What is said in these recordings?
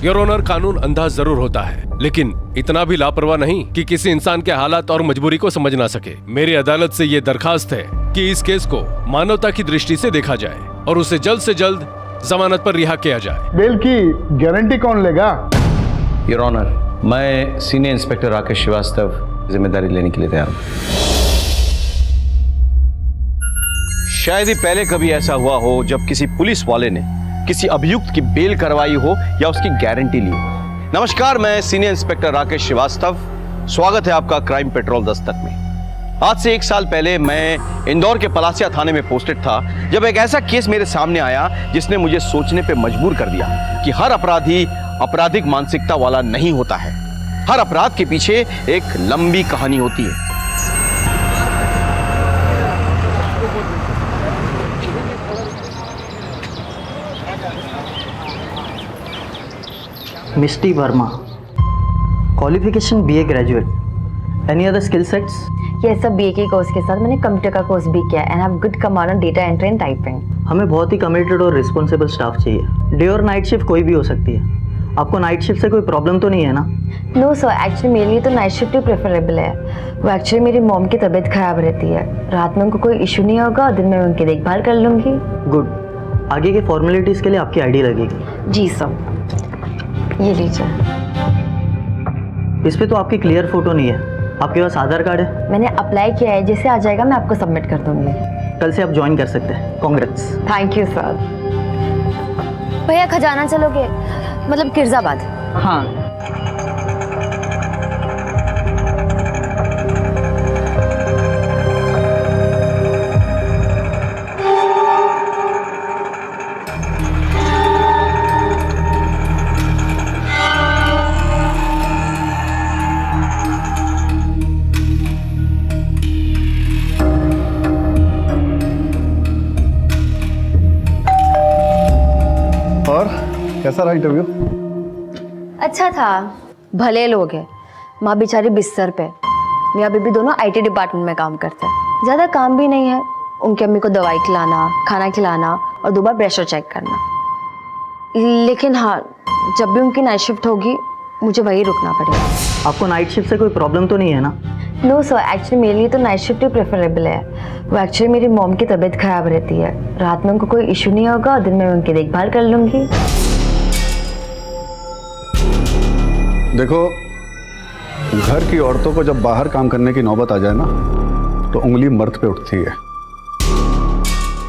Your honour, कानून अंधा जरूर होता है, लेकिन इतना भी लापरवाह नहीं कि किसी इंसान के हालात और मजबूरी को समझ ना सके। मेरी अदालत से ये दरखास्त है कि इस केस को मानवता की दृष्टि से देखा जाए और उसे जल्द से जल्द जमानत पर रिहा किया जाए। बेल की गारंटी कौन लेगा? योर ऑनर, मैं सीनियर इंस्पेक्टर राकेश श्रीवास्तव जिम्मेदारी लेने के लिए तैयार हूँ। शायद ही पहले कभी ऐसा हुआ हो जब किसी पुलिस वाले ने किसी अभियुक्त की बेल करवाई हो या उसकी गारंटी ली हो। नमस्कार, मैं सीनियर इंस्पेक्टर राकेश श्रीवास्तव। स्वागत है आपका क्राइम पेट्रोल दस्तक में। आज से 1 साल पहले मैं इंदौर के पलासिया थाने में पोस्टेड था जब एक ऐसा केस मेरे सामने आया जिसने मुझे सोचने पे मजबूर कर दिया कि हर अपराधी आपराधिक मानसिकता वाला नहीं होता है। हर अपराध के पीछे एक लंबी कहानी होती है। Misty Verma, qualification BA graduate. Any other skill sets? ये सब BA के कोर्स के साथ मैंने कंप्यूटर का कोर्स भी किया and have good command on data entry and typing. हमें बहुत ही कमिटेड और रिस्पॉन्सिबल स्टाफ चाहिए। डे और नाइट शिफ्ट कोई भी हो सकती है। आपको नाइट शिफ्ट से कोई प्रॉब्लम तो नहीं है ना? नो सर, एक्चुअली मेरे लिए तो नाइट शिफ्ट ही प्रेफरेबल है। वो एक्चुअली मेरी मॉम की तबीयत खराब रहती है, रात में उनको कोई इशू नहीं होगा और दिन में उनकी देखभाल कर लूँगी। गुड। आगे के फॉर्मेलिटीज़ के लिए आपकी ID लगेगी। जी सर, ये लीजिए। इस पे तो आपकी क्लियर फोटो नहीं है। आपके पास आधार कार्ड है? मैंने अप्लाई किया है, जैसे आ जाएगा मैं आपको सबमिट कर दूँगी। कल से आप ज्वाइन कर सकते हैं। कांग्रेट्स। Thank you sir. भैया खजाना चलोगे? मतलब किरजाबाद। हाँ। और कैसा रहा इंटरव्यू? अच्छा था, भले लोग हैं। माँ बेचारी बिस्तर पे, मियाँ बीबी दोनों IT डिपार्टमेंट में काम करते हैं। ज़्यादा काम भी नहीं है। उनकी अम्मी को दवाई खिलाना, खाना खिलाना और 2 बार प्रेशर चेक करना। लेकिन हाँ, जब भी उनकी नाइट शिफ्ट होगी मुझे वहीं रुकना पड़ेगा। आपको नाइट शिफ्ट से कोई प्रॉब्लम तो नहीं है ना? नो सर, एक्चुअली मेरे लिए तो नाइट शिफ्ट ही प्रेफरेबल है। वो एक्चुअली मेरी मॉम की तबीयत खराब रहती है, रात में उनको कोई इशू नहीं होगा और दिन में उनकी देखभाल कर लूँगी। देखो, घर की औरतों को जब बाहर काम करने की नौबत आ जाए ना, तो उंगली मर्द पे उठती है।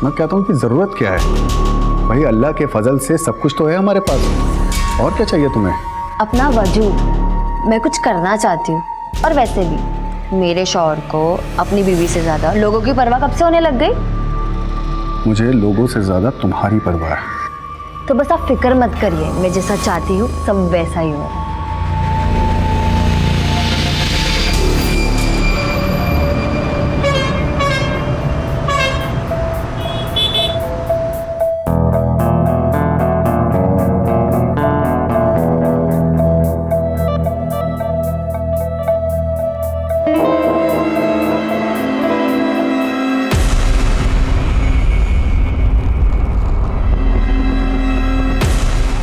मैं कहता हूँ कि जरूरत क्या है भाई, अल्लाह के फजल से सब कुछ तो है हमारे पास। और क्या चाहिए तुम्हें? अपना वजूद मैं कुछ करना चाहती हूँ। और वैसे भी मेरे शौहर को अपनी बीवी से ज्यादा लोगों की परवाह कब से होने लग गई? मुझे लोगों से ज्यादा तुम्हारी परवाह है। तो बस आप फिक्र मत करिए, मैं जैसा चाहती हूँ सब वैसा ही हो।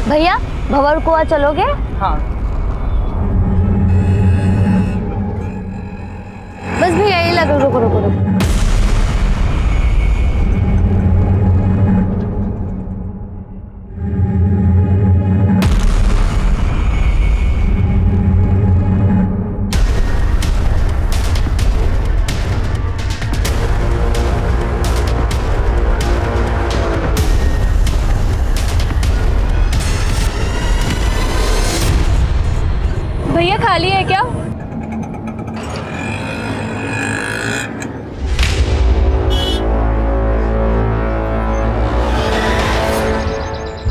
भैया भंवर कुआं चलोगे? हाँ। बस भैया यही लगा। रुको रुको रुको। भैया खाली है क्या?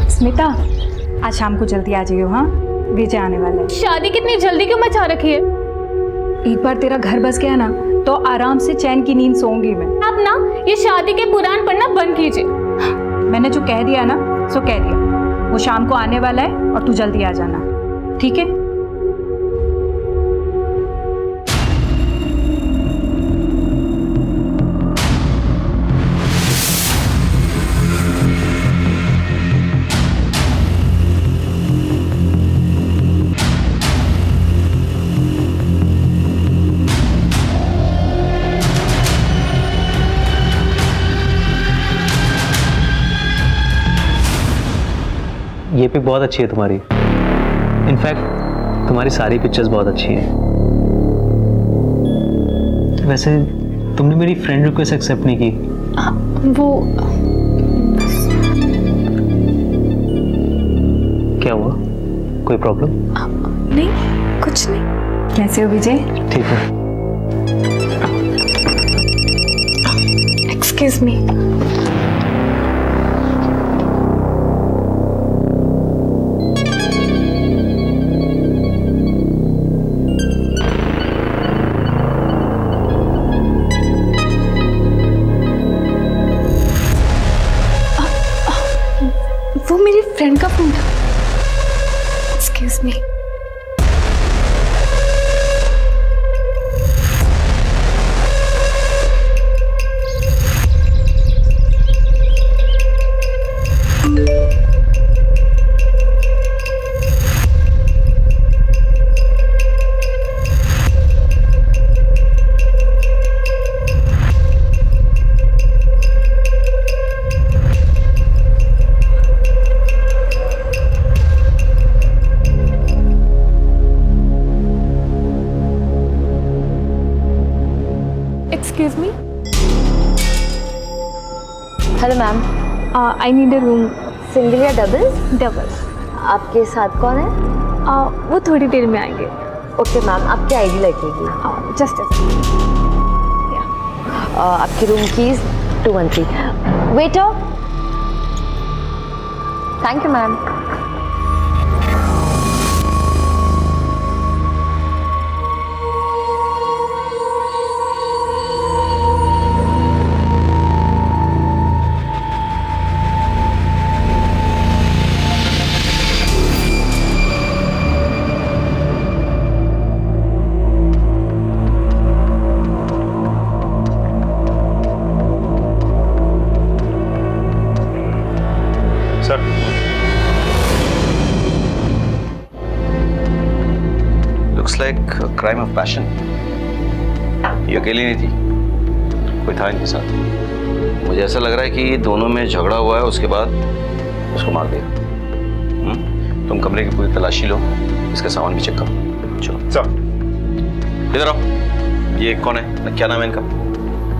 स्मिता, आज शाम को जल्दी आ जाइयो। हाँ, विजय आने वाला है। शादी कितनी जल्दी क्यों मचा रखी है? एक बार तेरा घर बस गया ना तो आराम से चैन की नींद सोऊंगी मैं। आप ना ये शादी के पुराण पढ़ना बंद कीजिए। मैंने जो कह दिया ना सो कह दिया। वो शाम को आने वाला है और तू जल्दी आ जाना, ठीक है? ये पिक बहुत अच्छी है तुम्हारी। इनफैक्ट तुम्हारी सारी पिक्चर्स बहुत अच्छी हैं। वैसे तुमने मेरी फ्रेंड रिक्वेस्ट एक्सेप्ट नहीं की। वो क्या हुआ, कोई प्रॉब्लम? नहीं, कुछ नहीं। कैसे हो विजय? ठीक है। Excuse me. वो मेरी फ्रेंड का फोन था। Excuse me. Excuse me. Hello ma'am, I need a room. Single या डबल? Double. आपके साथ कौन है? वो थोड़ी देर में आएंगे. ओके मैम, आपकी आईडी लगेगी। Just a second. आपकी room keys 213। Waiter, thank you ma'am. Sir, looks like crime of passion. ये अकेली नहीं थी, कोई था इनके साथ। मुझे ऐसा लग रहा है कि दोनों में झगड़ा हुआ है, उसके बाद उसको मार दिया। तुम कमरे की पूरी तलाशी लो, इसका सामान भी चेक करो। चलो सर, इधर आओ। ये कौन है, क्या नाम है इनका?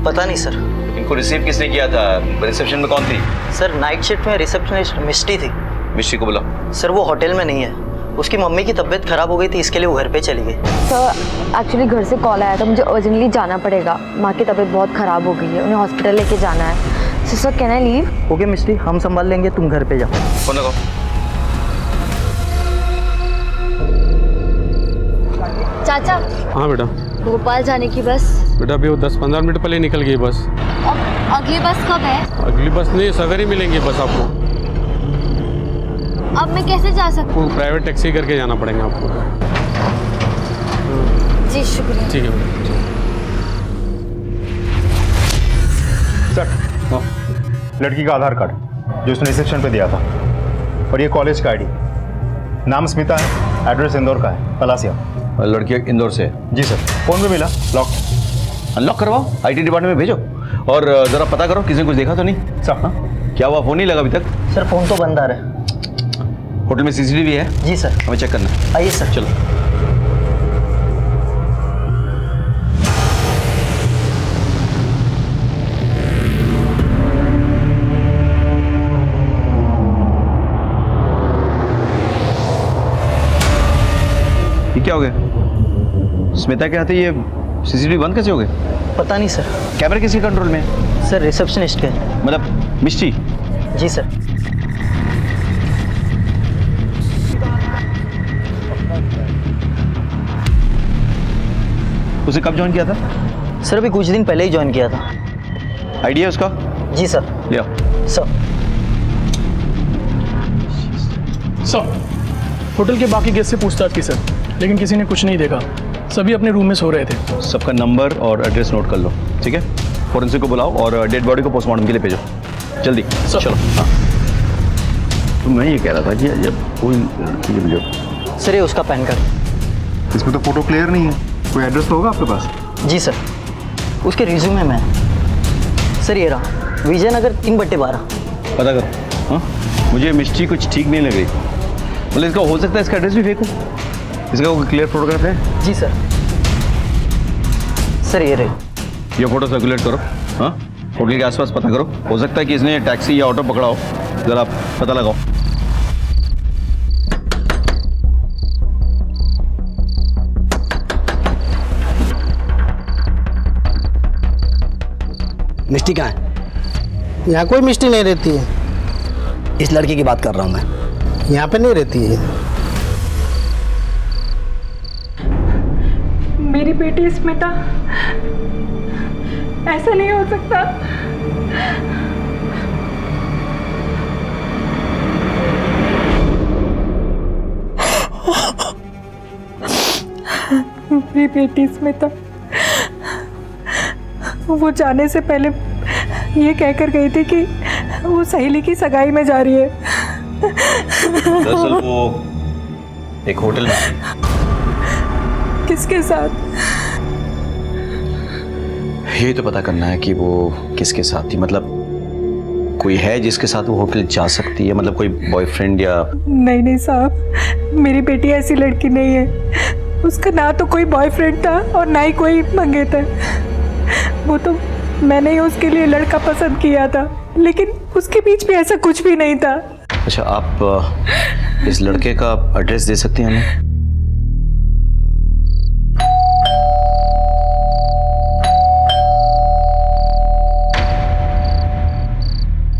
पता नहीं सर। इनको रिसीव किसने किया था? रिसेप्शन में कौन थी? सर नाइट शिफ्ट में रिसेप्शनिस्ट मिस्टी थी। मिस्ट्री को बुला। सर वो होटल में नहीं है, उसकी मम्मी की तबीयत खराब हो गई थी, इसके लिए वो घर पे चली गई। सर एक्चुअली घर से कॉल आया था, मुझे अर्जेंटली जाना पड़ेगा। माँ की तबीयत बहुत ख़राब हो गई है, उन्हें हॉस्पिटल लेके जाना है। So sir can I leave? Okay Misty, हम संभाल लेंगे, तुम घर पे जाओ। फोन लगाओ। चाचा, हाँ बेटा। भोपाल जाने की बस? बेटा अभी वो 10-15 मिनट पहले निकल गई बस। अगली बस कब है? अगली बस नहीं, सवेरे ही मिलेंगी बस आपको। अब मैं कैसे जा सकती हूँ? प्राइवेट टैक्सी करके जाना पड़ेगा आपको। जी शुक्रिया। ठीक है बेटा। सर, लड़की का आधार कार्ड जो उसने रिसेप्शन पे दिया था, और ये कॉलेज का आईडी। नाम स्मिता है, एड्रेस इंदौर का है, पलासिया। लड़की इंदौर से है? जी सर। फोन पे मिला, लॉक। अनलॉक करवाओ, आईटी डिपार्टमेंट में भेजो, और ज़रा पता करो किसी ने कुछ देखा तो नहीं। सर हाँ, क्या हुआ, फोन नहीं लगा अभी तक? सर फ़ोन तो बंद आ रहा है। होटल में सीसीटीवी है? जी सर। हमें चेक करना है। आइए सर। चलो। ये क्या हो गया? स्मिता के हाथे ये सीसीटीवी बंद कैसे हो गए? पता नहीं सर। कैमरा किसके कंट्रोल में है? सर रिसेप्शनिस्ट के। मतलब मिस्टी? जी सर। उसे कब ज्वाइन किया था? सर अभी कुछ दिन पहले ही ज्वाइन किया था। आइडिया उसका? जी सर। लिया। सर होटल के बाकी गेस्ट से पूछताछ की सर, लेकिन किसी ने कुछ नहीं देखा। सभी अपने रूम में सो रहे थे। सबका नंबर और एड्रेस नोट कर लो, ठीक है? फोरेंसिक को बुलाओ और डेड बॉडी को पोस्टमार्टम के लिए भेजो, जल्दी। चलो। हाँ, तो मैं ये कह रहा था कि जब कोई लड़की जब सर ये उसका पैन कार्ड। इसमें तो फोटो क्लियर नहीं है, कोई एड्रेस तो होगा आपके पास? जी सर, उसके रिज्यूमे में। सर ये रहा, विजयनगर 3/12। पता करो। हाँ, मुझे मिस्ट्री कुछ ठीक नहीं लग रही। मतलब इसका हो सकता है इसका एड्रेस भी फेक हो? इसका कोई क्लियर फोटोग्राफ है? जी सर। सर ये रही। ये फोटो सर्कुलेट करो। हाँ, होटल के आसपास पता करो, हो सकता है कि इसने टैक्सी या ऑटो पकड़ा हो, जरा पता लगाओ। मिष्टी कहाँ है? यहाँ कोई मिष्टी नहीं रहती है। इस लड़की की बात कर रहा हूँ मैं, यहाँ पे नहीं रहती है। मेरी बेटी स्मिता, ऐसा नहीं हो सकता। मेरी बेटी स्मिता वो जाने से पहले ये कहकर गई थी कि वो सहेली की सगाई में जा रही है। दरअसल वो एक होटल में थी। किसके साथ? ये तो पता करना है कि वो किसके साथ थी। मतलब कोई है जिसके साथ वो होटल जा सकती है, मतलब कोई बॉयफ्रेंड या? नहीं नहीं साहब, मेरी बेटी ऐसी लड़की नहीं है। उसका ना तो कोई बॉयफ्रेंड था और ना ही कोई मंगेतर। वो तो मैंने ही उसके लिए लड़का पसंद किया था, लेकिन उसके बीच में ऐसा कुछ भी नहीं था। अच्छा, आप इस लड़के का एड्रेस दे सकती हैं हमें?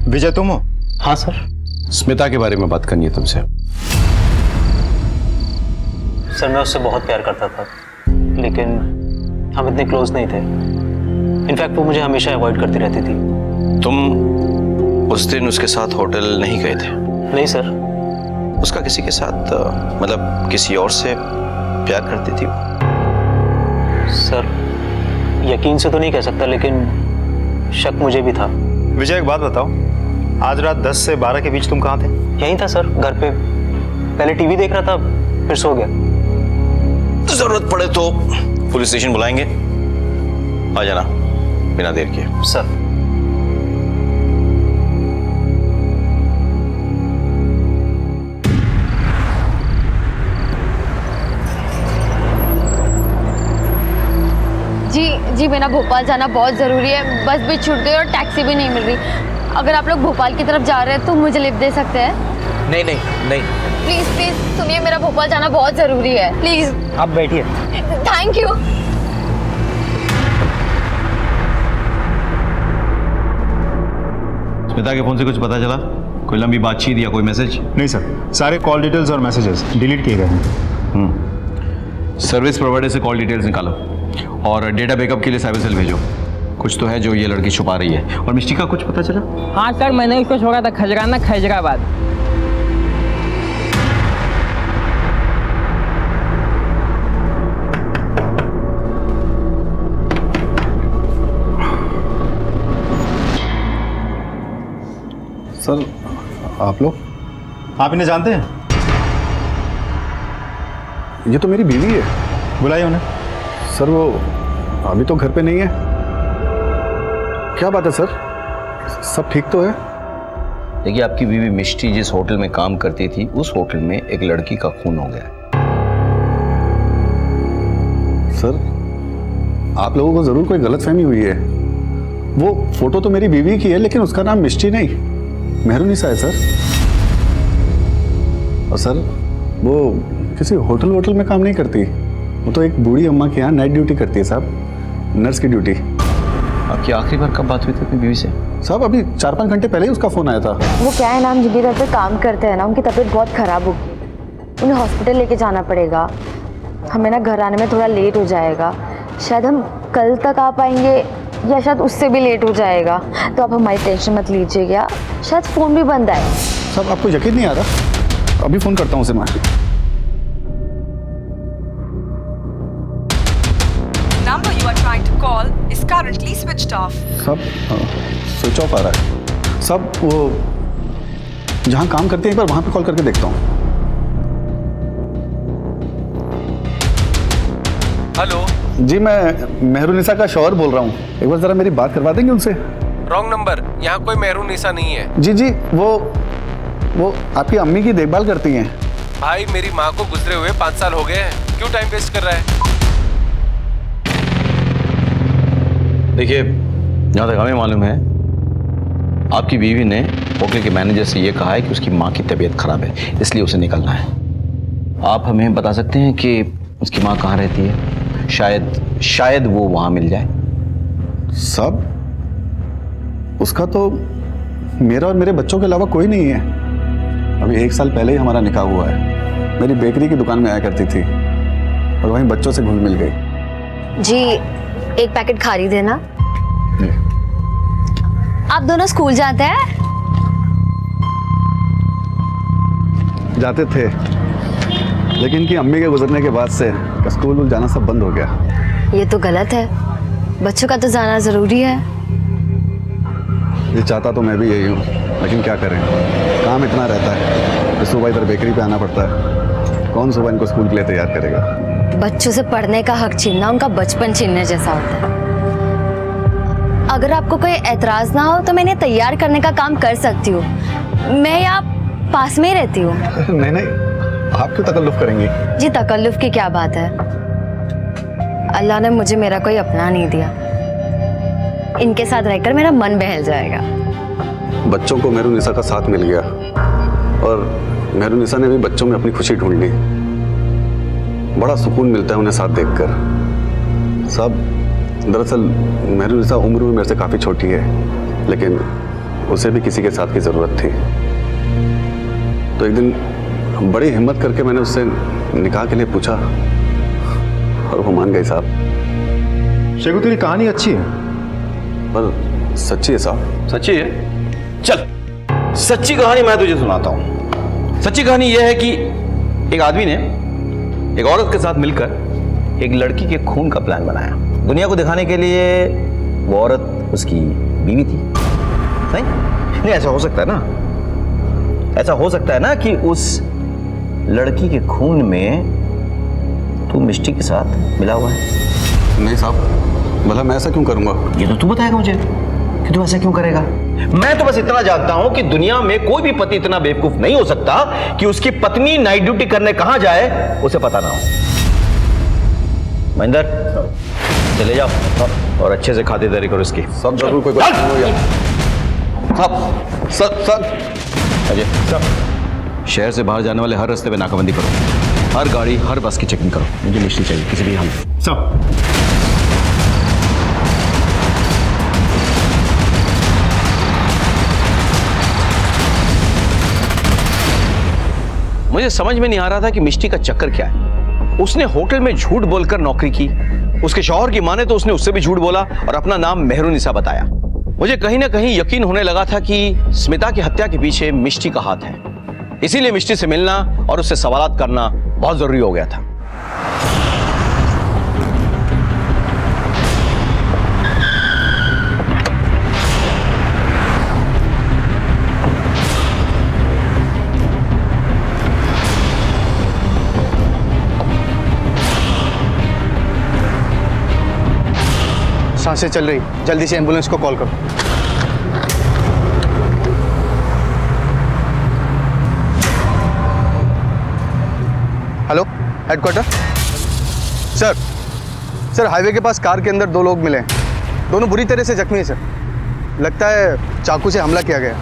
विजय तुम हो? हाँ सर। स्मिता के बारे में बात करनी है तुमसे। सर मैं उससे बहुत प्यार करता था, लेकिन हम इतने क्लोज नहीं थे। इनफैक्ट वो मुझे हमेशा अवॉइड करती रहती थी। तुम उस दिन उसके साथ होटल नहीं गए थे? नहीं सर। उसका किसी के साथ मतलब किसी और से प्यार करती थी वो? सर यकीन से तो नहीं कह सकता, लेकिन शक मुझे भी था। विजय एक बात बताओ, आज रात 10 से 12 के बीच तुम कहाँ थे? यहीं था सर, घर पे। पहले टीवी देख रहा था, फिर सो गया। जरूरत पड़े तो पुलिस स्टेशन बुलाएंगे, आ जाना बिना देर किए। सर जी मेरा भोपाल जाना बहुत ज़रूरी है। बस भी छूट गई और टैक्सी भी नहीं मिल रही। अगर आप लोग भोपाल की तरफ जा रहे हैं तो मुझे लिफ्ट दे सकते हैं? नहीं नहीं नहीं। प्लीज़ प्लीज़ सुनिए, मेरा भोपाल जाना बहुत ज़रूरी है, प्लीज़। आप बैठिए। Thank you. स्मिता के फोन से कुछ पता चला? कोई लंबी बातचीत या कोई मैसेज? नहीं सर, सारे कॉल डिटेल्स और मैसेजेस डिलीट किए गए हैं। सर्विस प्रोवाइडर से कॉल डिटेल्स निकालो और डेटा बैकअप के लिए साइबर सेल भेजो। कुछ तो है जो ये लड़की छुपा रही है। और मिष्टी का कुछ पता चला? हाँ सर, मैंने उसको छोड़ा था खजराना खैजराबाद। सर आप लोग? आप इन्हें जानते हैं? ये तो मेरी बीवी है। बुलाइए उन्हें। सर वो अभी तो घर पे नहीं है। क्या बात है सर, सब ठीक तो है? देखिए, आपकी बीवी मिष्टी जिस होटल में काम करती थी, उस होटल में एक लड़की का खून हो गया। सर आप लोगों को जरूर कोई गलतफहमी हुई है। वो फोटो तो मेरी बीवी की है, लेकिन उसका नाम मिष्टी नहीं, मेहरुनिसा है सर। और सर वो किसी होटल में काम नहीं करती। वो तो एक बूढ़ी अम्मा के यहाँ नाइट ड्यूटी करती है साहब, नर्स की ड्यूटी। आपकी आखिरी बार कब बात हुई थी अपनी बीवी से? साहब अभी 4-5 घंटे पहले ही उसका फ़ोन आया था। वो क्या है ना, हम जिनके घर पे काम करते हैं ना, उनकी तबीयत बहुत ख़राब हो गई। उन्हें हॉस्पिटल लेके जाना पड़ेगा। हमें ना घर आने में थोड़ा लेट हो जाएगा। शायद हम कल तक आ पाएंगे या शायद उससे भी लेट हो जाएगा। तो आप हमारी टेंशन मत लीजिएगा, शायद फ़ोन भी बंद आए। साहब आपको यकीन नहीं आ रहा? अभी फ़ोन करता हूँ उसे मैं। Number you are trying to call is currently switched off. सब स्विच ऑफ आ रहा है। सब वो जहाँ काम करते हैं एक बार वहाँ पे कॉल करके देखता हूँ। हेलो जी, मैं मेहरुनिसा का शौहर बोल रहा हूँ। एक बार ज़रा मेरी बात करवा देंगे उनसे? रॉन्ग नंबर, यहाँ कोई मेहरुनिसा नहीं है। जी वो आपकी अम्मी की देखभाल करती हैं। भाई मेरी माँ को गुजरे हुए 5 साल हो गए हैं, क्यों टाइम वेस्ट कर रहा है? देखिए, जहाँ तक हमें मालूम है आपकी बीवी ने होटल के मैनेजर से ये कहा है कि उसकी माँ की तबीयत खराब है, इसलिए उसे निकलना है। आप हमें बता सकते हैं कि उसकी माँ कहाँ रहती है? शायद वो वहाँ मिल जाए। सब उसका तो मेरा और मेरे बच्चों के अलावा कोई नहीं है। अभी 1 साल पहले ही हमारा निकाह हुआ है। मेरी बेकरी की दुकान में आया करती थी और वहीं बच्चों से घुल मिल गई। जी 1 पैकेट खारी देना। आप दोनों स्कूल जाते हैं? जाते थे, लेकिन इनकी अम्मी के गुजरने के बाद से स्कूल जाना सब बंद हो गया। ये तो गलत है, बच्चों का तो जाना जरूरी है। ये चाहता तो मैं भी यही हूँ, लेकिन क्या करें, काम इतना रहता है कि सुबह इधर बेकरी पे आना पड़ता है। कौन सुबह इनको स्कूल के लिए तैयार करेगा? बच्चों से पढ़ने का हक छीनना उनका बचपन छीनने जैसा होता है। अगर आपको कोई एतराज ना हो तो मैं इन्हें तैयार करने का काम कर सकती हूँ। मैं यहाँ पास में ही रहती हूँ। नहीं नहीं, आप क्यों तकल्लुफ करेंगी? जी तकल्लुफ की क्या बात है, अल्लाह ने मुझे मेरा कोई अपना नहीं दिया। इनके साथ रहकर मेरा मन बहल जाएगा। बच्चों को मेहरुनिसा का साथ मिल गया और मेहरुनिसा ने भी बच्चों में अपनी खुशी ढूंढ ली। बड़ा सुकून मिलता है उन्हें साथ देखकर। सब दरअसल मेहरुनिसा उम्र में मेरे से काफ़ी छोटी है, लेकिन उसे भी किसी के साथ की ज़रूरत थी। तो एक दिन बड़ी हिम्मत करके मैंने उससे निकाह के लिए पूछा और वो मान गई साहब। शेखू तेरी कहानी अच्छी है, पर सच्ची है साहब। सच्ची है? चल सच्ची कहानी मैं तुझे सुनाता हूँ। सच्ची कहानी यह है कि एक आदमी ने एक औरत के साथ मिलकर एक लड़की के खून का प्लान बनाया। दुनिया को दिखाने के लिए वो औरत उसकी बीवी थी। नहीं, ऐसा हो सकता है ना, ऐसा हो सकता है ना कि उस लड़की के खून में तू मिष्टी के साथ मिला हुआ है। नहीं साहब, भला मैं ऐसा क्यों करूंगा? ये तो तू बताएगा मुझे कि तू ऐसा क्यों करेगा। मैं तो बस इतना जानता हूं कि दुनिया में कोई भी पति इतना बेवकूफ नहीं हो सकता कि उसकी पत्नी नाइट ड्यूटी करने कहां जाए उसे पता ना हो। महेंद्र चले जाओ और अच्छे से खातिरदारी करो इसकी। सब जरूर कोई सब अजय शहर से बाहर जाने वाले हर रास्ते पे नाकाबंदी करो। हर गाड़ी हर बस की चेकिंग करो। मुझे मिष्टी चाहिए किसी भी हाल में। सब मुझे समझ में नहीं आ रहा था कि मिष्टी का चक्कर क्या है। उसने होटल में झूठ बोलकर नौकरी की। उसके शौहर की माने तो उसने उससे भी झूठ बोला और अपना नाम मेहरुनिसा बताया। मुझे कहीं ना कहीं यकीन होने लगा था कि स्मिता की हत्या के पीछे मिष्टी का हाथ है। इसीलिए मिष्टी से मिलना और उससे सवालात करना बहुत जरूरी हो गया था। सांसें चल रही, जल्दी से एम्बुलेंस को कॉल करो। Hello, headquarter. सर हाईवे के पास कार के अंदर 2 लोग मिले हैं। दोनों बुरी तरह से जख्मी हैं सर। लगता है चाकू से हमला किया गया।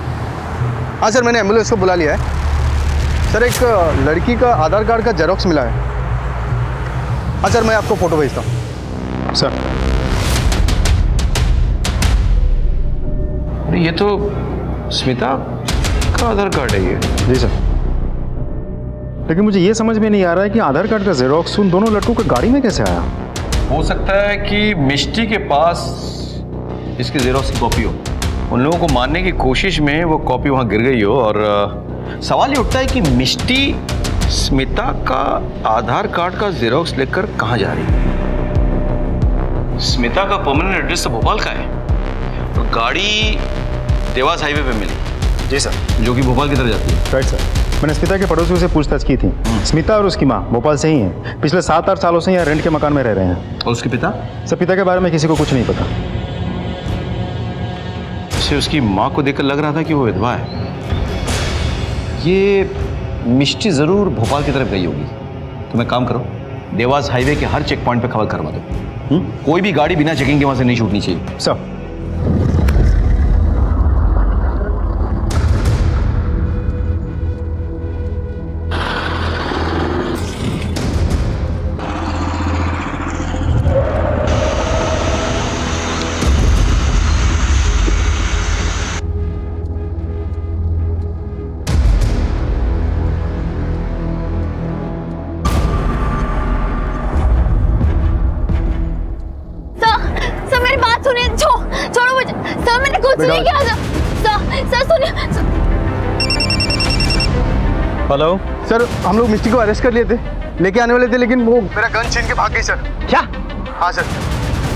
हाँ सर, मैंने एम्बुलेंस को बुला लिया है। सर एक लड़की का आधार कार्ड का जेरोक्स मिला है। हाँ सर, मैं आपको फोटो भेजता हूँ। सर ये तो स्मिता का आधार कार्ड है ये। जी सर, लेकिन मुझे ये समझ में नहीं आ रहा है कि आधार कार्ड का जेरोक्स उन दोनों लड़कों की गाड़ी में कैसे आया। हो सकता है कि मिष्टी के पास इसकी जेरोक्स की कॉपी हो। उन लोगों को मारने की कोशिश में वो कॉपी वहां गिर गई हो। और सवाल ये उठता है कि मिष्टी स्मिता का आधार कार्ड का जेरोक्स लेकर कहां जा रही है। स्मिता का परमानेंट एड्रेस तो भोपाल का है। तो गाड़ी देवास हाईवे पे मिली। जी सर, जो कि भोपाल की तरफ जाती है। Right sir. मैंने स्मिता के पड़ोसियों से पूछताछ की थी। स्मिता और उसकी माँ भोपाल से ही हैं। पिछले 7-8 सालों से यहाँ रेंट के मकान में रह रहे हैं। और उसके पिता? सर पिता के बारे में किसी को कुछ नहीं पता। उसे उसकी माँ को देखकर लग रहा था कि वो विधवा है। ये मिष्टी जरूर भोपाल की तरफ गई होगी। तुम एक काम करो, देवास हाईवे के हर चेक पॉइंट पे खबर करवा दो। कोई भी गाड़ी बिना चेकिंग के वहां से नहीं छूटनी चाहिए। सर सर मेरी बात सुनिए, छोड़ो मुझे सर, मैंने कुछ नहीं किया सर सुनिए। हेलो सर, हम लोग मिस्टी को अरेस्ट कर लिए थे, लेके आने वाले थे, लेकिन वो मेरा गन छीन के भाग गई सर। क्या? हाँ सर।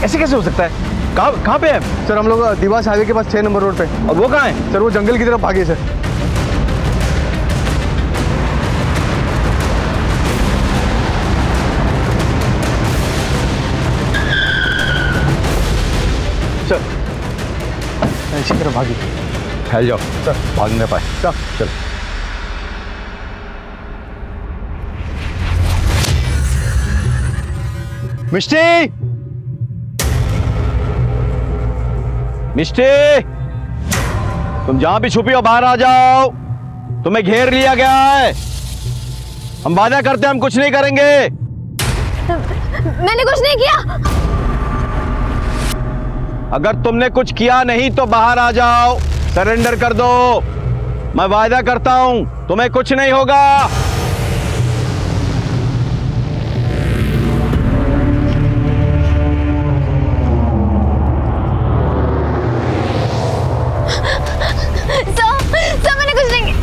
ऐसे कैसे हो सकता है? कहाँ पे है? सर हम लोग देवास हाईवे के पास 6 नंबर रोड पे। और वो कहाँ है? सर वो जंगल की तरफ भागे सर। सर इसी तरफ भागी। फैल जाओ सर, भाग नहीं पाए। सर चलो। मिष्टी, मिष्टी, तुम जहां भी छुपी हो बाहर आ जाओ। तुम्हें घेर लिया गया है। हम वादा करते हैं हम कुछ नहीं करेंगे। मैंने कुछ नहीं किया। अगर तुमने कुछ किया नहीं तो बाहर आ जाओ, सरेंडर कर दो। मैं वादा करता हूं तुम्हें कुछ नहीं होगा। सर मैंने कुछ नहीं किया।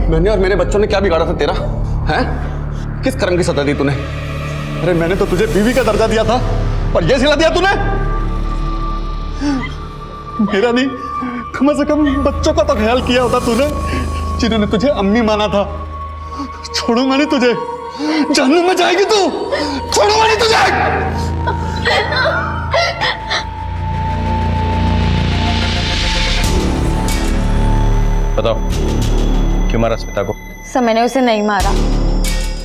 मैंने और मेरे बच्चों ने क्या बिगाड़ा था तेरा? हैं? किस कर्म की सजा दी तूने? अरे मैंने तो तुझे बीवी का दर्जा दिया था और ये सिला दिया तूने? मेरा नहीं, कम से कम बच्चों का तो ख्याल किया होता तूने, जिन्होंने तुझे अम्मी माना था। छोड़ूंगा नहीं तुझे, जहन्नुम में जाएगी तू। छोड़ूंगा नहीं तुझे। बताओ क्यों मारा स्मिता को? सर मैंने उसे नहीं मारा,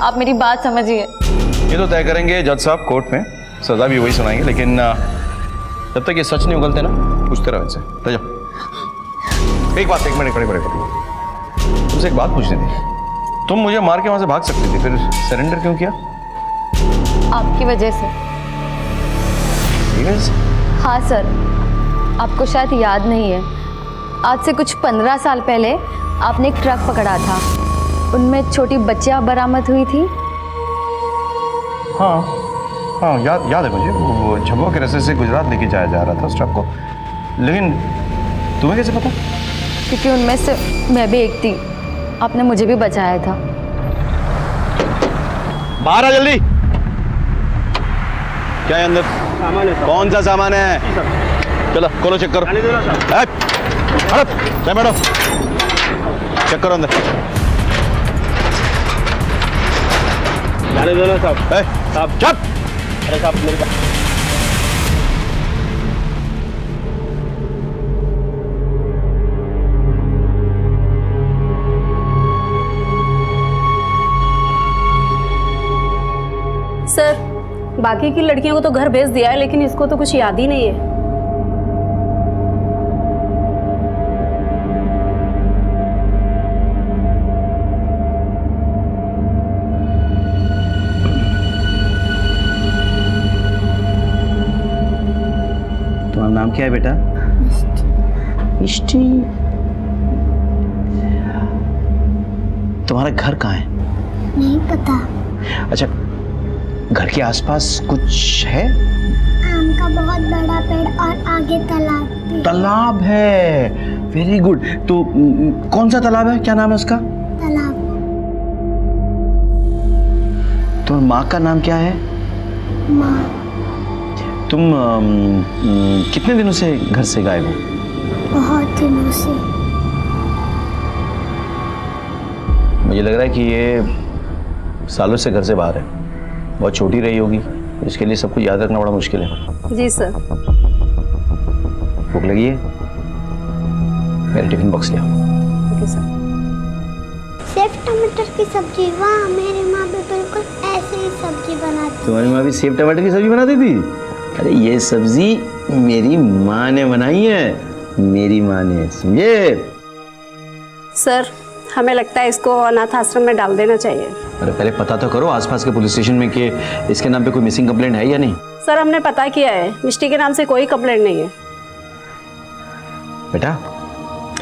आप मेरी बात समझिए। ये तो तय करेंगे जज साहब कोर्ट में, सजा भी वही सुनाएंगे, लेकिन जब तक ये सच नहीं उगलते ना, पूछते रहो इनसे। ले जाओ। एक मिनट तुमसे एक बात पूछनी थी। तुम मुझे मार के वहां से भाग सकती थी, फिर सरेंडर क्यों किया? आपकी वजह से। हाँ सर, आपको शायद याद नहीं है, आज से कुछ 15 साल पहले आपने एक ट्रक पकड़ा था, उनमें छोटी बच्चियां बरामद हुई थी। हाँ याद है मुझे। वो झब्बों के रास्ते से गुजरात लेके जाया जा रहा था उस ट्रक को। लेकिन तुम्हें कैसे पता? क्योंकि उनमें से मैं भी एक थी, आपने मुझे भी बचाया था। बाहर आ जल्दी। क्या है अंदर? सामान है। कौन सा सामान है? चलो खोलो, चेक करो। बैठो, चेक करो अंदर। जाने दो ना साहब। चुप। अरे साहब मेरे का सर, बाकी की लड़कियों को तो घर भेज दिया है, लेकिन इसको तो कुछ याद ही नहीं है। तुम्हारा नाम क्या है बेटा? मिष्टी। तुम्हारा घर कहाँ है? नहीं पता। अच्छा, घर के आसपास कुछ है? आम का बहुत बड़ा पेड़ और आगे तालाब भी। तालाब है, वेरी गुड। तो कौन सा तालाब है, क्या नाम है उसका? तालाब। तुम्हारी माँ का नाम क्या है? माँ। तुम कितने दिनों से घर से गायब हो? बहुत दिनों से। मुझे लग रहा है कि ये सालों से घर से बाहर है, बहुत छोटी रही होगी, इसके लिए सब कुछ याद रखना बड़ा मुश्किल है। जी सर। भूख लगी है? मेरा टिफिन बॉक्स ले आओ। Okay sir. सेव टमाटर की सब्जी, वाह, मेरी माँ भी बिल्कुल ऐसे ही सब्जी बनाती। तुम्हारी माँ भी सेव टमाटर की सब्जी बनाती थी? अरे ये सब्जी मेरी माँ ने बनाई है, मेरी माँ ने, समझे? सर हमें लगता है इसको अनाथ आश्रम में डाल देना चाहिए। अरे पहले पता तो करो आसपास के पुलिस स्टेशन में कि इसके नाम पे कोई मिसिंग कंप्लेंट है या नहीं। सर हमने पता किया है, मिष्टी के नाम से कोई कंप्लेंट नहीं है। बेटा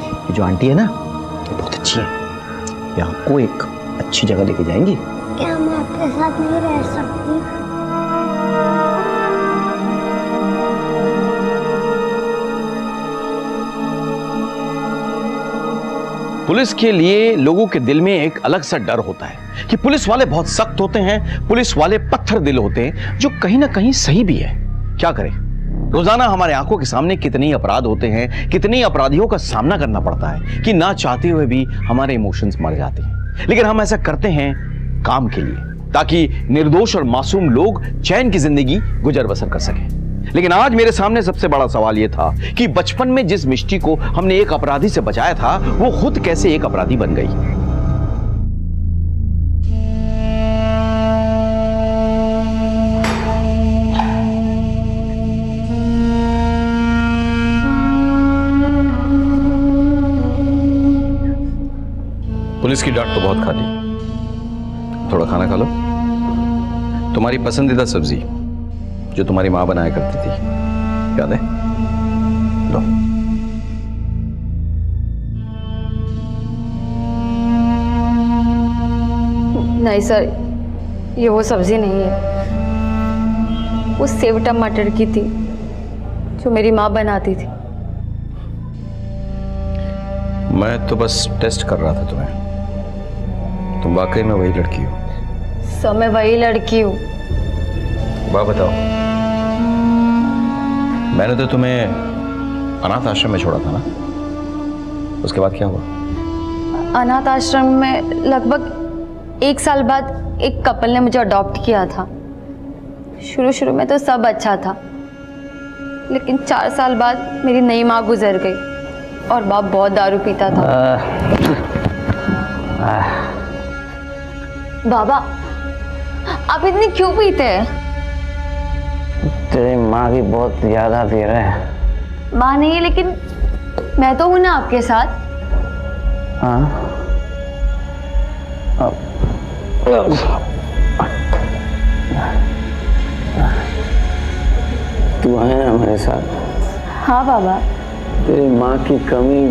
ये जो आंटी है ना, ये बहुत अच्छी है, ये आपको एक अच्छी जगह लेके जाएंगी। क्या मैं आपके साथ नहीं रह सकती? पुलिस के लिए लोगों के दिल में एक अलग सा डर होता है कि पुलिस वाले बहुत सख्त होते हैं, पुलिस वाले पत्थर दिल होते हैं, जो कहीं ना कहीं सही भी है। क्या करें, रोजाना हमारे आंखों के सामने कितने अपराध होते हैं, कितने अपराधियों का सामना करना पड़ता है कि ना चाहते हुए भी हमारे इमोशंस मर जाते हैं। लेकिन हम ऐसा करते हैं काम के लिए, ताकि निर्दोष और मासूम लोग चैन की जिंदगी गुजर बसर कर सकें। लेकिन आज मेरे सामने सबसे बड़ा सवाल यह था कि बचपन में जिस मिष्टी को हमने एक अपराधी से बचाया था, वो खुद कैसे एक अपराधी बन गई। पुलिस की डांट तो बहुत खा ली, थोड़ा खाना खा लो। तुम्हारी पसंदीदा सब्जी जो तुम्हारी माँ बनाया करती थी, याद है? लो। नहीं सर, ये वो सब्जी नहीं है, वो सेव टमाटर की थी जो मेरी माँ बनाती थी। मैं तो बस टेस्ट कर रहा था तुम्हें, तुम वाकई में वही लड़की हो? सर मैं वही लड़की हूँ। बात बताओ, मैंने तो तुम्हें अनाथ आश्रम में छोड़ा था ना, उसके बाद क्या हुआ? अनाथ आश्रम में लगभग 1 साल बाद एक कपल ने मुझे अडॉप्ट किया था। शुरू में तो सब अच्छा था, लेकिन 4 साल बाद मेरी नई माँ गुजर गई और बाप बहुत दारू पीता था। बाबा आप इतनी क्यों पीते हैं? तेरी माँ की बहुत याद आती है। माँ नहीं है, लेकिन मैं तो हूं ना आपके साथ। हाँ तू है ना मेरे साथ? हाँ बाबा। तेरी माँ की कमी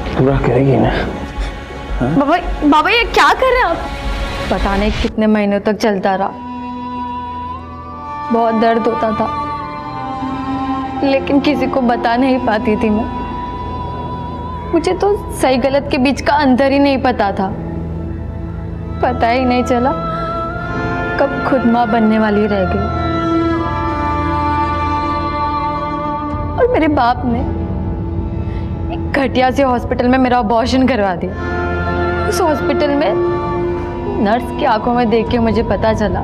पूरा करेगी ना? बाबा बाबा ये क्या कर रहे हैं आप? पता नहीं कितने महीनों तक चलता रहा, बहुत दर्द होता था, लेकिन किसी को बता नहीं पाती थी मैं। मुझे तो सही गलत के बीच का अंतर ही नहीं पता था। पता ही नहीं चला कब खुद माँ बनने वाली रह गई। और मेरे बाप ने एक घटिया से हॉस्पिटल में मेरा अबॉर्शन करवा दिया। उस हॉस्पिटल में नर्स की आंखों में देख के मुझे पता चला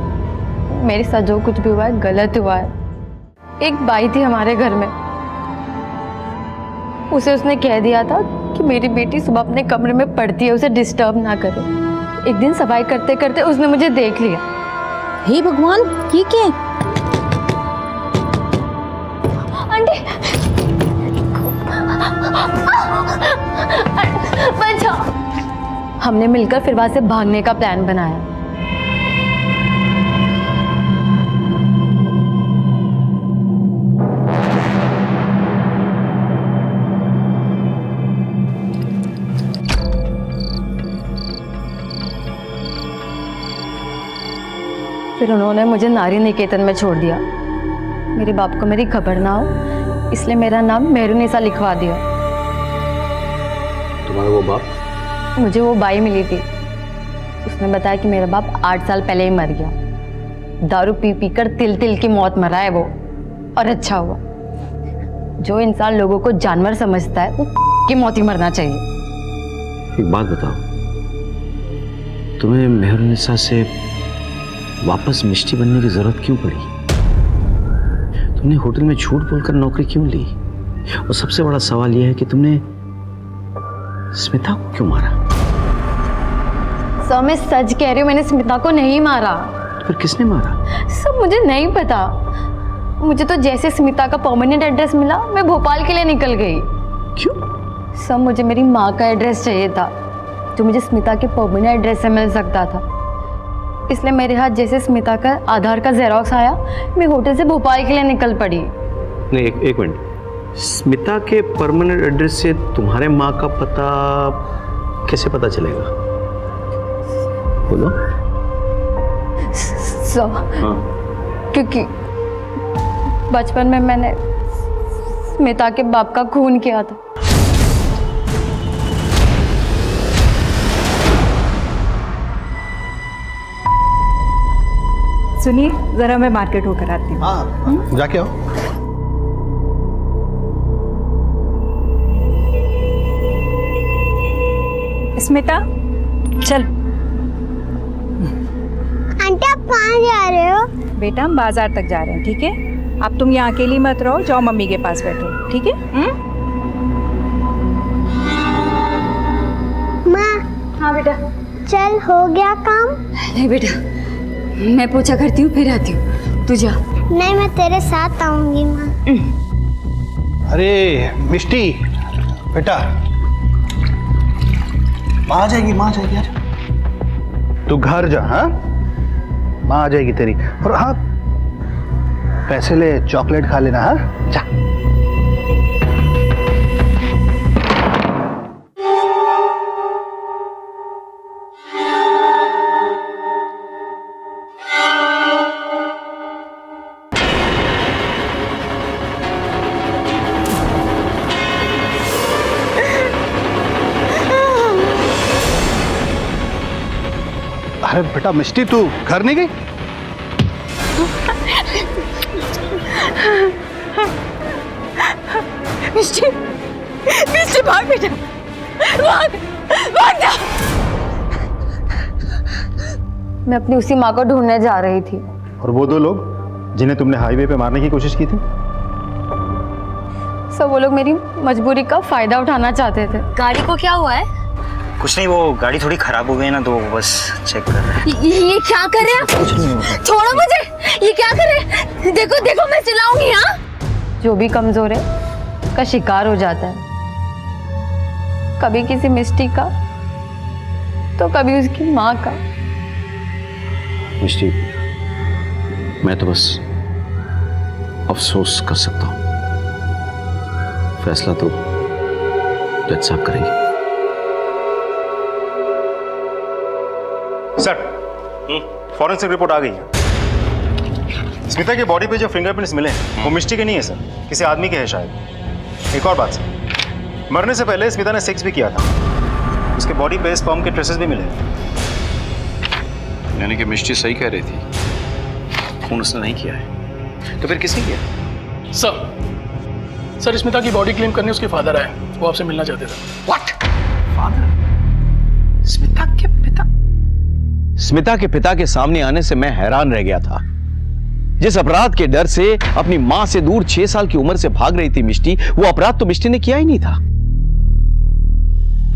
मेरे साथ जो कुछ भी हुआ है गलत हुआ है। एक बाई थी हमारे घर में, उसे उसने कह दिया था कि मेरी बेटी सुबह अपने कमरे में पढ़ती है, उसे डिस्टर्ब ना करे। एक दिन सफाई करते करते उसने मुझे देख लिया। हे भगवान, ये क्या? आंटी बचाओ। हमने मिलकर फिर वहां से भागने का प्लान बनाया। फिर उन्होंने मुझे नारी निकेतन में छोड़ दिया। मेरे बाप को मेरी खबर ना हो, इसलिए मेरा नाम मेहरुनिसा लिखवा दिया। तुम्हारा वो बाप? मुझे वो बाई मिली थी, उसने बताया कि मेरा बाप 8 साल पहले ही मर गया। दारू पी पी कर तिल तिल की मौत मरा है वो, और अच्छा हुआ। जो इंसान लोगों को जानवर समझता है वो की मौत ही मरना चाहिए। एक बात बताओ, तुम्हें मेहरुनिसा से वापस मिष्टी बनने की जरूरत क्यों पड़ी? तुमने होटल में झूठ बोलकर नौकरी क्यों ली? और सबसे बड़ा सवाल यह है कि तुमने स्मिता को क्यों मारा? सर मैं सच कह रही हूँ, मैंने स्मिता को नहीं मारा। तो फिर किसने मारा? सर मुझे नहीं पता, मुझे तो जैसे स्मिता का परमानेंट एड्रेस मिला मैं भोपाल के लिए निकल गई। क्यों? सर मुझे मेरी माँ का एड्रेस चाहिए था जो मुझे स्मिता के परमानेंट एड्रेस से मिल सकता था, इसलिए मेरे हाथ जैसे स्मिता का आधार का जेरोक्स आया मैं होटल से भोपाल के लिए निकल पड़ी। नहीं, एक मिनट, स्मिता के परमानेंट एड्रेस से तुम्हारे माँ का पता कैसे पता चलेगा? बोलो। सर हाँ। क्योंकि बचपन में मैंने स्मिता के बाप का खून किया था। सुनिए जरा मैं मार्केट होकर आती हूँ। हाँ जाके आओ। स्मिता चल। आंटी आप कहाँ जा रहे हो? बेटा हम बाजार तक जा रहे हैं, ठीक है? अब तुम यहाँ अकेली मत रहो, जाओ मम्मी के पास बैठो, ठीक है? माँ। हाँ बेटा। चल हो गया काम? नहीं बेटा, मैं पूछा करती हूँ फिर आती हूँ, तू जा। नहीं मैं तेरे साथ आऊंगी माँ। अरे मिष्टी बेटा, माँ आ जाएगी, माँ आ जाएगी यार। तू घर जा, हाँ माँ आ जाएगी तेरी। और हाँ पैसे ले, चॉकलेट खा लेना, हाँ जा। अरे बेटा मिष्टी तू घर नहीं गई? मिष्टी, मिष्टी भाग बेटा, भाग, भाग जा। मैं अपनी उसी माँ को ढूंढने जा रही थी। और वो दो लोग जिन्हें तुमने हाईवे पे मारने की कोशिश की थी? सब वो लोग मेरी मजबूरी का फायदा उठाना चाहते थे। गाड़ी को क्या हुआ है? कुछ नहीं, वो गाड़ी थोड़ी खराब हो गई ना, तो बस चेक कर रहे हैं। ये क्या कर रहे हैं? कुछ नहीं होगा। छोड़ो मुझे, ये क्या कर रहे हैं? देखो देखो मैं चिल्लाऊंगी। हाँ जो भी कमजोर है का शिकार हो जाता है, कभी किसी मिष्टी का तो कभी उसकी माँ का। मिष्टी, मैं तो बस अफसोस कर सकता हूँ, फैसला तो जज साहब करेंगे। सर फॉरेंसिक रिपोर्ट आ गई है। स्मिता की बॉडी पे जो फिंगरप्रिंट्स मिले हैं वो मिष्टी के नहीं है सर, किसी आदमी के हैं शायद। एक और बात सर, मरने से पहले स्मिता ने सेक्स भी किया था, उसके बॉडी पे स्पर्म के ट्रेसेस भी मिले। यानी कि मिष्टी सही कह रही थी, खून उसने नहीं किया है, तो फिर किसने किया? सर स्मिता की बॉडी क्लेम करने उसके फादर आए, वो आपसे मिलना चाहते थे। व्हाट? फादर? स्मिता के पिता? स्मिता के पिता के सामने आने से मैं हैरान रह गया था। जिस अपराध के डर से अपनी मां से दूर 6 साल की उम्र से भाग रही थी मिष्टी, वो अपराध तो मिष्टी ने किया ही नहीं था।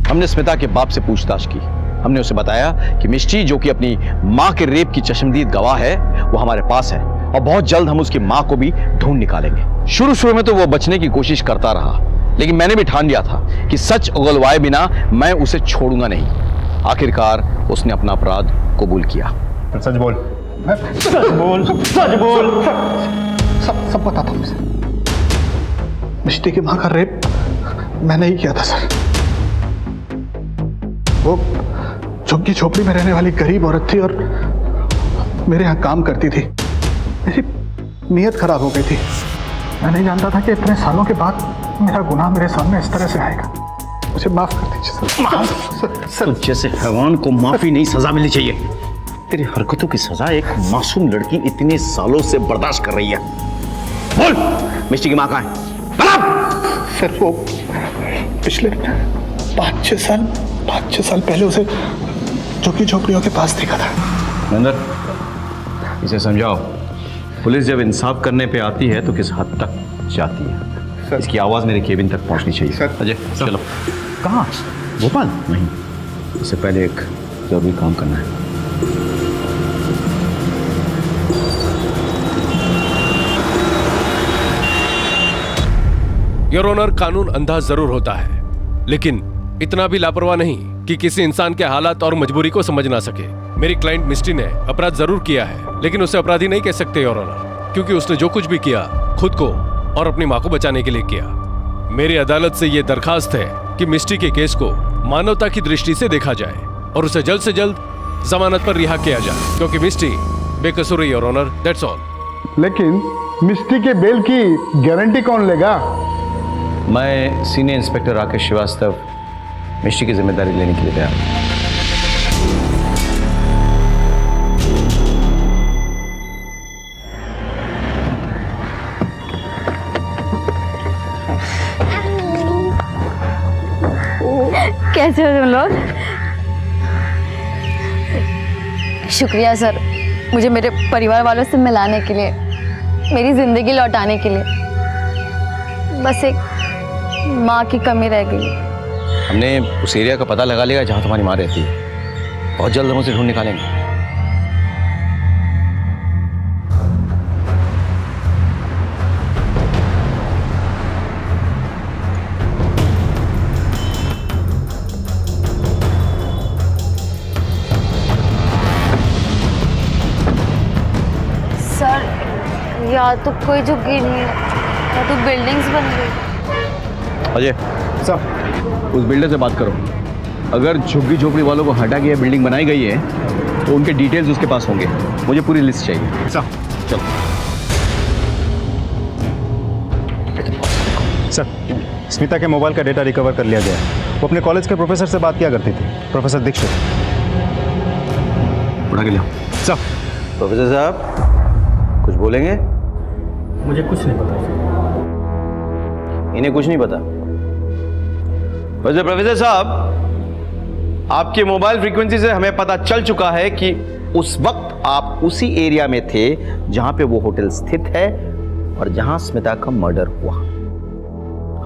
हमने स्मिता के बाप से पूछताछ की। हमने उसे बताया कि मिष्टी, जो कि अपनी मां के रेप की चश्मदीद गवाह है, वो हमारे पास है और बहुत जल्द हम उसकी मां को भी ढूंढ निकालेंगे। शुरू में तो वो बचने की कोशिश करता रहा, लेकिन मैंने भी ठान लिया था कि सच उगलवाए बिना मैं उसे छोड़ूंगा नहीं। आखिरकार उसने अपना अपराध कबूल किया। सच बोल, सच बोल, सच बोल। सब पता था मुझे। मिष्टी की मां का रेप मैंने ही किया था सर। वो झुग्गी झोपड़ी में रहने वाली गरीब औरत थी और मेरे यहाँ काम करती थी। मेरी नीयत खराब हो गई थी। मैं नहीं जानता था कि इतने सालों के बाद मेरा गुनाह मेरे सामने इस तरह से आएगा। मुझे माफ कर दीजिए सर। जैसे हैवान को माफी नहीं सजा मिलनी चाहिए। तेरी हरकतों की सजा एक मासूम लड़की इतने सालों से बर्दाश्त कर रही है। बोल, मिष्टी की मां कहाँ है? सर वो पिछले 5-6 साल पहले उसे झुग्गी झोपड़ियों के पास देखा था। महेंद्र, इसे समझाओ, पुलिस जब इंसाफ करने पे आती है तो किस हद तक जाती है। इसकी आवाज़ मेरे केबिन तक पहुंचनी चाहिए। अजय चलो। कहाँ? भोपाल? नहीं, इससे पहले एक जरूरी काम करना है। योर ऑनर, कानून अंधा जरूर होता है, लेकिन इतना भी लापरवाह नहीं कि किसी इंसान के हालात और मजबूरी को समझ ना सके। मेरी क्लाइंट मिस्टी ने अपराध जरूर किया है, लेकिन उसे अपराधी नहीं कह सकते योर ऑनर, क्योंकि उसने जो कुछ भी किया खुद को और अपनी मां को बचाने के लिए किया। मेरी अदालत से यह दरखास्त है कि मिस्टी के केस को मानवता की दृष्टि से देखा जाए और उसे जल्द से जल्द जमानत पर रिहा किया जाए, क्योंकि मिस्टी बेकसूर है योर ऑनर, दैट्स ऑल। लेकिन मिस्टी के बेल की गारंटी कौन लेगा? मैं सीनियर इंस्पेक्टर राकेश श्रीवास्तव मिस्टी की जिम्मेदारी लेने के लिए तैयार हूं। कैसे हो तुम लोग? शुक्रिया सर, मुझे मेरे परिवार वालों से मिलाने के लिए, मेरी जिंदगी लौटाने के लिए। बस एक माँ की कमी रह गई। हमने उस एरिया का पता लगा लिया जहां तुम्हारी माँ रहती है। बहुत जल्द हम उसे ढूंढ निकालेंगे। सर, या तो कोई झुग्गी नहीं है या तो बिल्डिंग्स बन गई। अजय सर, उस बिल्डर से बात करो। अगर झुग्गी झोपड़ी वालों को हटा के बिल्डिंग बनाई गई है तो उनके डिटेल्स उसके पास होंगे। मुझे पूरी लिस्ट चाहिए। सर चलो। सर, स्मिता के मोबाइल का डेटा रिकवर कर लिया गया है। वो अपने कॉलेज के प्रोफेसर से बात किया करती थी, प्रोफेसर दीक्षित। उठा के लिया। सर। प्रोफेसर साहब कुछ बोलेंगे? मुझे कुछ नहीं पता। इन्हें कुछ नहीं पता। वैसे प्रोफेसर साहब, आपके मोबाइल फ्रीक्वेंसी से हमें पता चल चुका है कि उस वक्त आप उसी एरिया में थे जहां पे वो होटल स्थित है और जहां स्मिता का मर्डर हुआ।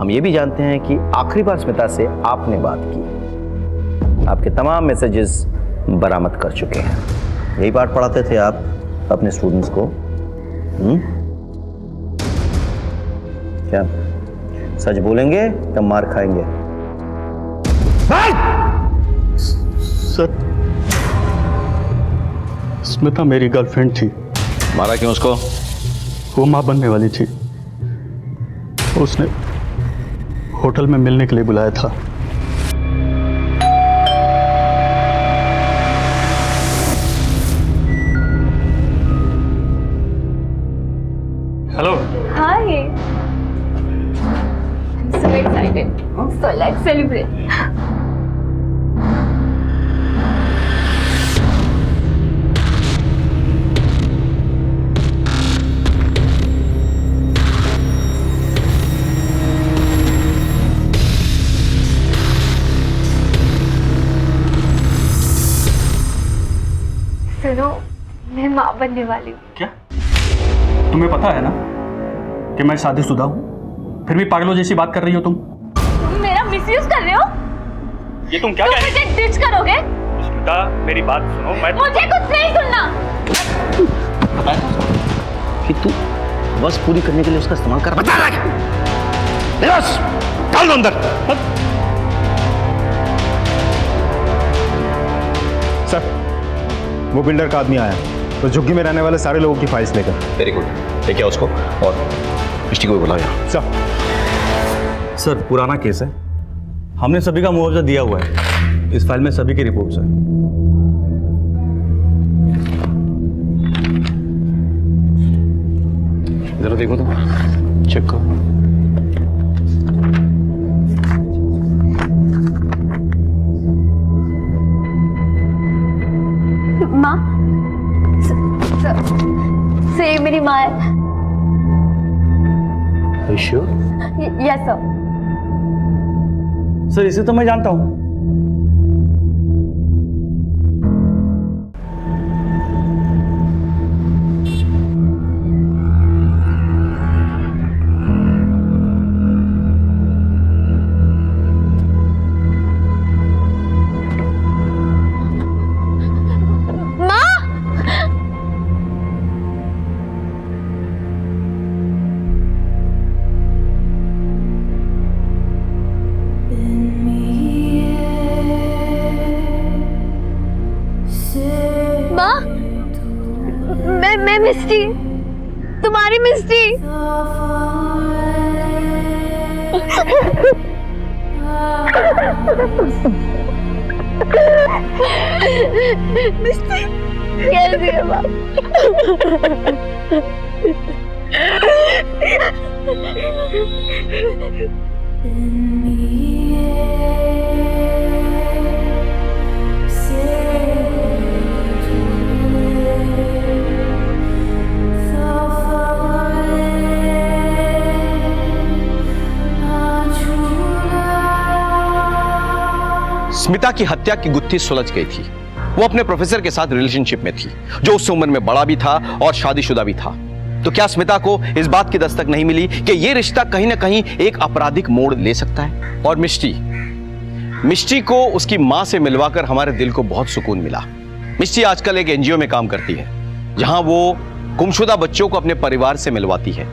हम ये भी जानते हैं कि आखिरी बार स्मिता से आपने बात की। आपके तमाम मैसेजेस बरामद कर चुके हैं। यही पाठ पढ़ाते थे आप अपने स्टूडेंट्स को? क्या सच बोलेंगे तब मार खाएंगे? सर, स्मिता मेरी गर्लफ्रेंड थी। मारा क्यों उसको? वो मां बनने वाली थी। उसने होटल में मिलने के लिए बुलाया था। Hello. Hi, I'm so excited. So let's celebrate. सुनो, मैं माँ बनने वाली हूँ। क्या? तुम्हें पता है ना कि मैं शादीशुदा हूँ, फिर भी पागलों जैसी बात कर रही हो तुम? तुम मेरा मिसयूज कर रहे हो? ये तुम क्या कह रही हो? मुझे डिच करोगे? स्मिता, मेरी बात सुनो। मैं मुझे कुछ नहीं सुनना। कि तू बस पूरी करने के लिए उसका इस्तेमाल कर। बता रहा है। बस डाल दो अंदर। सर, वो बिल्डर का आदमी आया तो झुग्गी में रहने वाले सारे लोगों की फाइल्स लेकर। वेरी गुड, लेके आओ उसको और मिस्टी को भी बुलाओ यहाँ। सर, पुराना केस है, हमने सभी का मुआवजा दिया हुआ है। इस फाइल में सभी की रिपोर्ट्स हैं। जरा देखो तो, चेक करो। माँ, से मेरी माँ है। श्योर? Yes sir. सर इसे तो मैं जानता हूँ। मैं मिस्टी, तुम्हारी मिस्टी। मिस्टी कैसी है माँ? स्मिता की हत्या की गुत्थी सुलझ गई थी। वो अपने प्रोफेसर के साथ रिलेशनशिप में थी, जो उस उम्र में बड़ा भी था और शादीशुदा भी था। तो क्या स्मिता को इस बात की दस्तक नहीं मिली कि यह रिश्ता कहीं ना कहीं एक आपराधिक मोड़ ले सकता है? और मिष्टी को उसकी मां से मिलवाकर हमारे दिल को बहुत सुकून मिला। मिष्टी आजकल एक एनजीओ में काम करती है, जहां वो गुमशुदा बच्चों को अपने परिवार से मिलवाती है।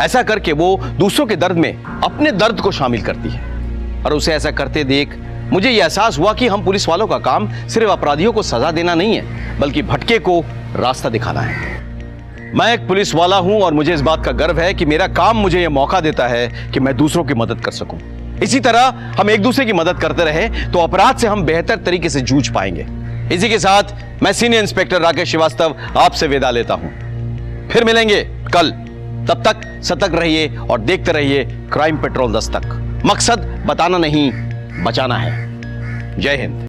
ऐसा करके वो दूसरों के दर्द में अपने दर्द को शामिल करती है। और उसे ऐसा करते देख मुझे यह एहसास हुआ कि हम पुलिस वालों का काम सिर्फ अपराधियों को सजा देना नहीं है, बल्कि भटके को रास्ता दिखाना है। मैं एक पुलिस वाला हूं और मुझे इस बात का गर्व है कि मेरा काम मुझे यह मौका देता है कि मैं दूसरों की मदद कर सकूं। इसी तरह हम एक दूसरे की मदद करते रहे तो अपराध से हम बेहतर तरीके से जूझ पाएंगे। इसी के साथ मैं सीनियर इंस्पेक्टर राकेश श्रीवास्तव आपसे विदा लेता हूं। फिर मिलेंगे कल। तब तक सतर्क रहिए और देखते रहिए क्राइम पेट्रोल दस्तक। मकसद बताना नहीं, बचाना है। जय हिंद।